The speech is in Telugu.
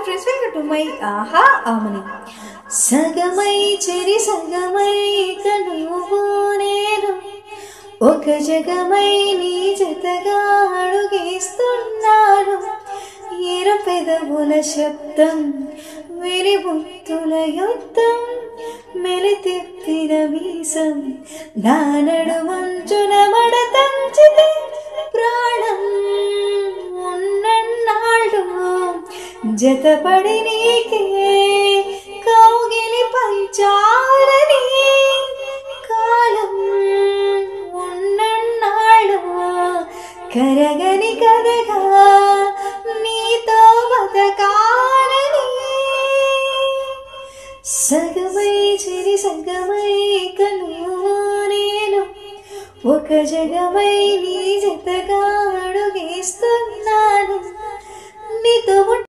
ఫ్రెండ్స్, వెల్కమ్ టు మై ఆహా ఆమని. సగమై చెరి సగమై కనువు నేను ఒక జగమై నీ జతగా అడుగేస్తున్నాను. ఎరు పెదవుల శబ్దం విరిబుత్తుల యుద్ధం మెలితిప్పిన వీసం నా నడుమంచున మడతంచితే ప్రాణం ఉన్నన్నాళ్ళు జతపడి నీకే కౌగిలి పంచాలని కాలం ఉన్నన్నాళ్ళు కరగని కదగా నీతో బతకాలని. సగమై చెరి సగమై కనువు నేను ఒక జగమై నీ జత